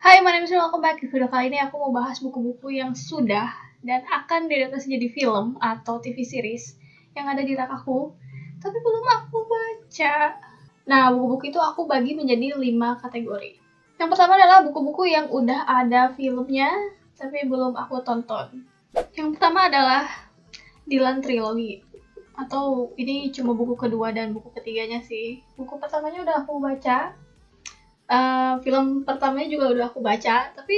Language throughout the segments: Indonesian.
Hai, my name is welcome back. Di video kali ini aku mau bahas buku-buku yang sudah dan akan diadaptasi jadi film atau TV series yang ada di rak aku, tapi belum aku baca. Nah, buku-buku itu aku bagi menjadi 5 kategori. Yang pertama adalah buku-buku yang udah ada filmnya, tapi belum aku tonton. Yang pertama adalah Dylan Trilogy. Atau ini cuma buku kedua dan buku ketiganya sih. Buku pertamanya udah aku baca. Film pertamanya juga udah aku baca, tapi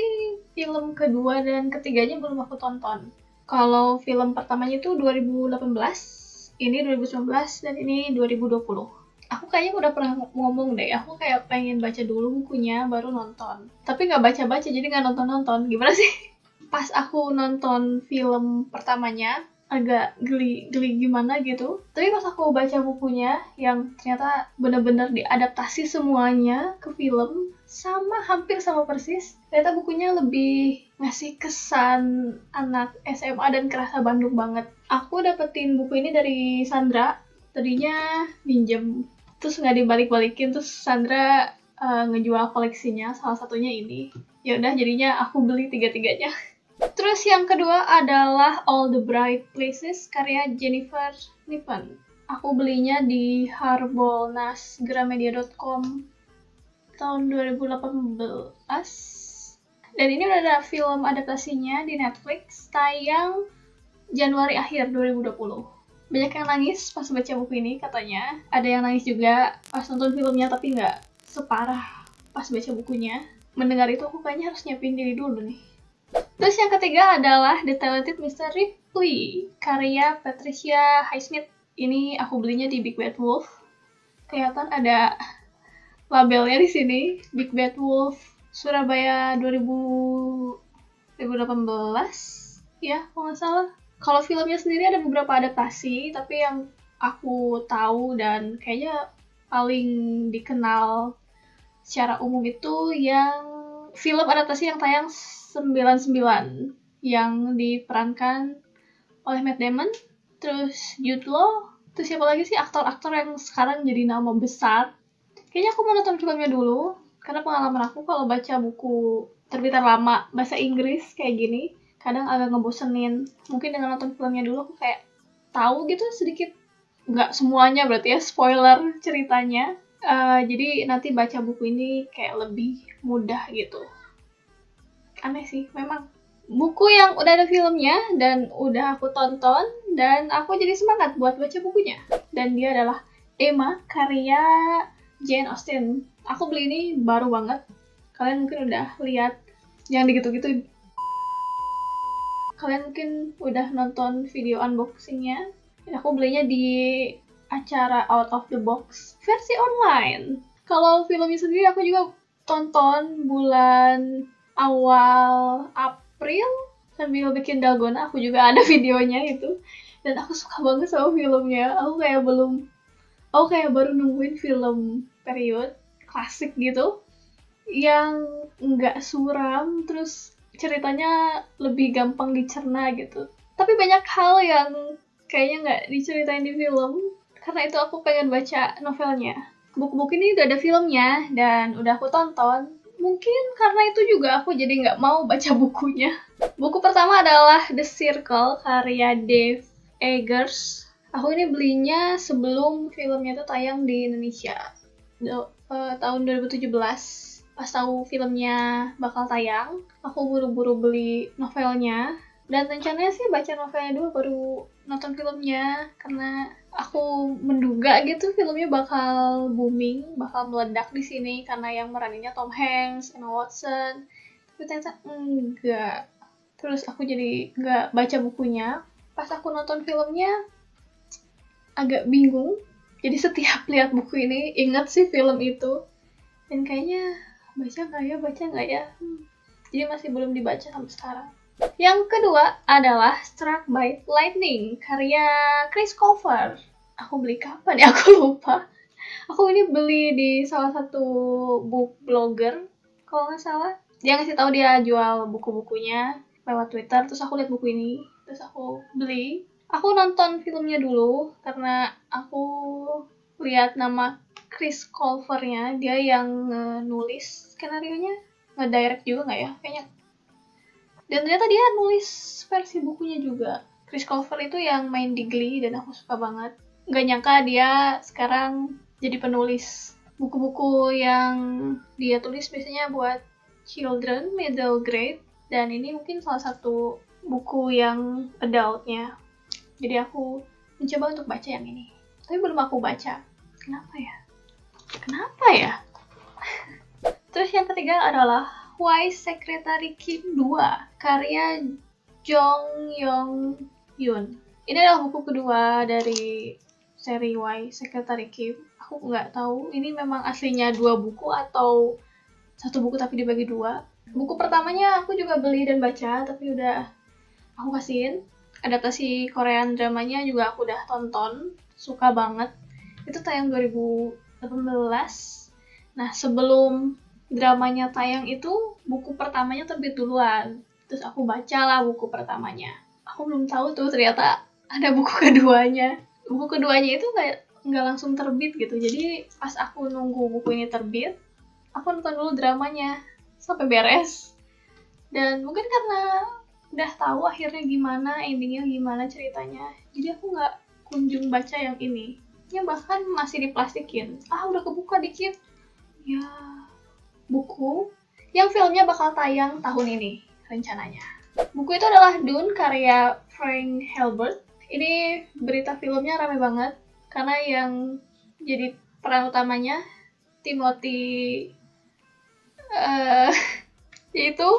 film kedua dan ketiganya belum aku tonton. Kalau film pertamanya itu 2018, ini 2019, dan ini 2020. Aku kayaknya udah pernah ngomong deh, aku kayak pengen baca dulu bukunya, baru nonton. Tapi nggak baca-baca, jadi nggak nonton-nonton. Gimana sih? Pas aku nonton film pertamanya, agak geli gimana gitu. Tapi pas aku baca bukunya yang ternyata benar-benar diadaptasi semuanya ke film, sama hampir sama persis. Ternyata bukunya lebih ngasih kesan anak SMA dan kerasa Bandung banget. Aku dapetin buku ini dari Sandra. Tadinya minjem, terus nggak dibalik-balikin, terus Sandra ngejual koleksinya, salah satunya ini. Ya udah, jadinya aku beli tiga-tiganya. Terus yang kedua adalah All the Bright Places karya Jennifer Niven. Aku belinya di harbolnas.gramedia.com tahun 2018. Dan ini udah ada film adaptasinya di Netflix, tayang Januari akhir 2020. Banyak yang nangis pas baca buku ini katanya. Ada yang nangis juga pas nonton filmnya, tapi nggak separah pas baca bukunya. Mendengar itu aku kayaknya harus nyiapin diri dulu nih. Terus yang ketiga adalah The Talented Mr. Ripley, karya Patricia Highsmith. Ini aku belinya di Big Bad Wolf. Kelihatan ada labelnya di sini, Big Bad Wolf Surabaya 2018, ya kalau nggak salah. Kalau filmnya sendiri ada beberapa adaptasi, tapi yang aku tahu dan kayaknya paling dikenal secara umum itu yang film adaptasi yang tayang 99 yang diperankan oleh Matt Damon, terus Jude Law, terus siapa lagi sih aktor-aktor yang sekarang jadi nama besar. Kayaknya aku mau nonton filmnya dulu, karena pengalaman aku kalau baca buku terbitan lama bahasa Inggris kayak gini, kadang agak ngebosenin. Mungkin dengan nonton filmnya dulu aku kayak tahu gitu sedikit, nggak semuanya berarti ya, spoiler ceritanya. Jadi nanti baca buku ini kayak lebih mudah gitu. Aneh sih, memang. Buku yang udah ada filmnya dan udah aku tonton, dan aku jadi semangat buat baca bukunya. Dan dia adalah Emma, karya Jane Austen. Aku beli ini baru banget. Kalian mungkin udah lihat yang digitu-gitu. Kalian mungkin udah nonton video unboxingnya. Dan aku belinya di acara Out of the Box versi online. Kalau filmnya sendiri aku juga tonton bulan awal April sambil bikin dalgona. Aku juga ada videonya itu, dan aku suka banget sama filmnya. Aku kayak baru nemuin film period klasik gitu yang nggak suram, terus ceritanya lebih gampang dicerna gitu. Tapi banyak hal yang kayaknya nggak diceritain di film, karena itu aku pengen baca novelnya. Buku-buku ini udah ada filmnya dan udah aku tonton. Mungkin karena itu juga aku jadi nggak mau baca bukunya. Buku pertama adalah The Circle, karya Dave Eggers. Aku ini belinya sebelum filmnya itu tayang di Indonesia. Tahun 2017. Pas tahu filmnya bakal tayang, aku buru-buru beli novelnya. Dan rencananya sih baca novelnya dulu baru nonton filmnya, karena aku menduga gitu filmnya bakal booming, bakal meledak di sini karena yang meraninnya Tom Hanks, Emma Watson. Tapi ternyata enggak. Terus aku jadi enggak baca bukunya. Pas aku nonton filmnya agak bingung. Jadi setiap lihat buku ini inget sih film itu. Dan kayaknya baca nggak ya? Jadi masih belum dibaca sampai sekarang. Yang kedua adalah Struck by Lightning, karya Chris Colfer. Aku beli kapan ya? Aku lupa. Aku ini beli di salah satu book blogger, kalau nggak salah. Dia ngasih tahu dia jual buku-bukunya lewat Twitter. Terus aku lihat buku ini, terus aku beli. Aku nonton filmnya dulu karena aku lihat nama Chris Colfer-nya, dia yang nulis skenario-nya. ngedirect juga nggak ya kayaknya. Dan ternyata dia nulis versi bukunya juga. Chris Colfer itu yang main di Glee dan aku suka banget. Gak nyangka dia sekarang jadi penulis buku-buku yang dia tulis biasanya buat children, middle grade. Dan ini mungkin salah satu buku yang adultnya. Jadi aku mencoba untuk baca yang ini. Tapi belum aku baca. Kenapa ya? Terus yang ketiga adalah Why Secretary Kim 2, karya Jong Yong Yoon. Ini adalah buku kedua dari seri Why Secretary Kim. Aku nggak tahu ini memang aslinya 2 buku atau 1 buku tapi dibagi 2. Buku pertamanya aku juga beli dan baca, tapi udah aku kasihin. Adaptasi Korean dramanya juga aku udah tonton, suka banget. Itu tayang 2018. Nah, sebelum dramanya tayang itu, buku pertamanya terbit duluan. Terus aku bacalah buku pertamanya. Aku belum tahu tuh ternyata ada buku keduanya. Buku keduanya itu nggak langsung terbit gitu. Jadi pas aku nunggu buku ini terbit, aku nonton dulu dramanya sampai beres. Dan mungkin karena udah tahu akhirnya gimana, endingnya gimana ceritanya, jadi aku nggak kunjung baca yang ini. Ya bahkan masih diplastikin. Udah kebuka dikit. Ya, buku yang filmnya bakal tayang tahun ini rencananya. Buku itu adalah Dune karya Frank Herbert. Ini berita filmnya rame banget karena yang jadi peran utamanya Timothy itu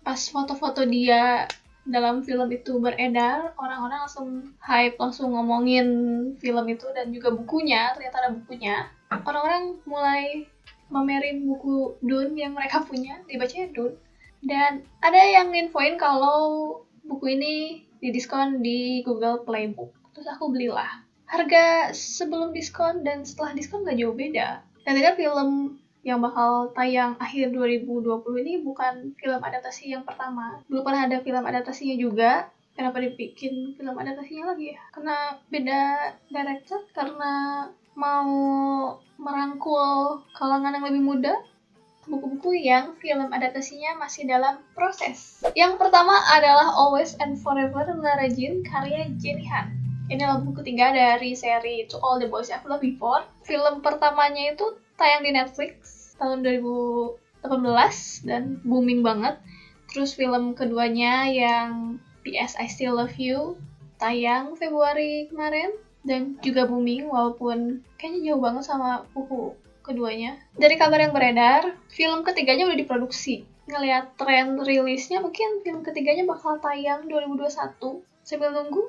pas foto-foto dia dalam film itu beredar, orang-orang langsung hype, langsung ngomongin film itu dan juga bukunya, ternyata ada bukunya. Orang-orang mulai mamerin buku Dune yang mereka punya, dibacanya Dune. Dan ada yang infoin kalau buku ini didiskon di Google Playbook. Terus aku belilah. Harga sebelum diskon dan setelah diskon gak jauh beda. Dan ternyata film yang bakal tayang akhir 2020 ini bukan film adaptasi yang pertama. Belum pernah ada film adaptasinya juga. Kenapa dibikin film adaptasinya lagi ya? Karena beda director, karena mau merangkul kalangan yang lebih muda. Buku-buku yang film adaptasinya masih dalam proses. Yang pertama adalah Always and Forever Lara Jean karya Jenny Han. Ini adalah buku ketiga dari seri To All the Boys I've Loved Before. Film pertamanya itu tayang di Netflix tahun 2018 dan booming banget. Terus film keduanya yang P.S. I Still Love You tayang Februari kemarin dan juga booming walaupun kayaknya jauh banget sama buku keduanya. Dari kabar yang beredar, film ketiganya udah diproduksi. Ngelihat tren rilisnya mungkin film ketiganya bakal tayang 2021. Sambil nunggu,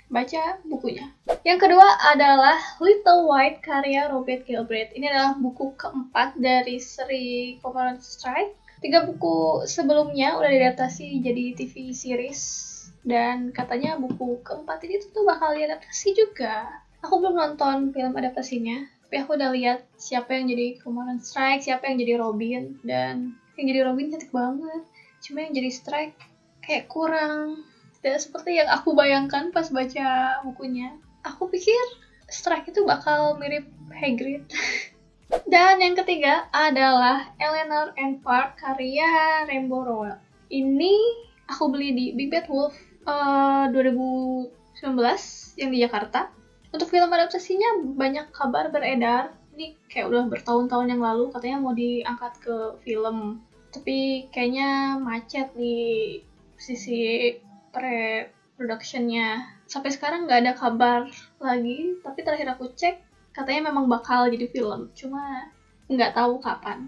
baca bukunya. Yang kedua adalah Little White karya Robert Galbraith. Ini adalah buku keempat dari seri Cormoran Strike. 3 buku sebelumnya udah diadaptasi jadi TV series. Dan katanya buku keempat ini tuh bakal diadaptasi juga. Aku belum nonton film adaptasinya, tapi aku udah lihat siapa yang jadi Cormoran Strike, siapa yang jadi Robin. Dan yang jadi Robin cantik banget. Cuma yang jadi Strike kayak kurang tidak seperti yang aku bayangkan pas baca bukunya. Aku pikir Strike itu bakal mirip Hagrid. Dan yang ketiga adalah Eleanor and Park karya Rainbow Rowell. Ini aku beli di Big Bad Wolf 2019 yang di Jakarta. Untuk film adaptasinya banyak kabar beredar. Ini kayak udah bertahun-tahun yang lalu katanya mau diangkat ke film. Tapi kayaknya macet di sisi pre-productionnya. Sampai sekarang nggak ada kabar lagi, tapi terakhir aku cek katanya memang bakal jadi film, cuma nggak tahu kapan.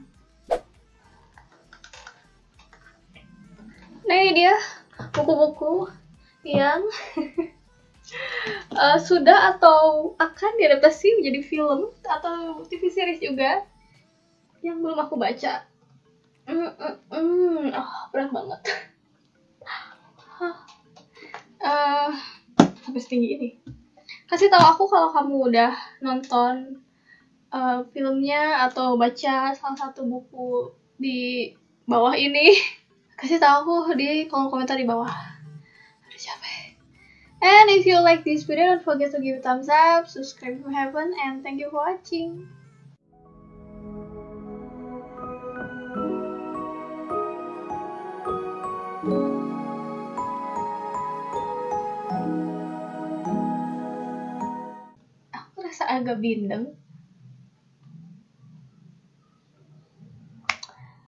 Nah ini dia buku-buku yang sudah atau akan diadaptasi menjadi film atau TV series juga yang belum aku baca. Berat banget. Sampai setinggi ini. Kasih tahu aku kalau kamu udah nonton filmnya atau baca salah satu buku di bawah ini. Kasih tahu aku di kolom komentar di bawah. Aduh capek. And if you like this video, don't forget to give a thumbs up, subscribe if you haven't, and thank you for watching. Aku rasa agak bindeng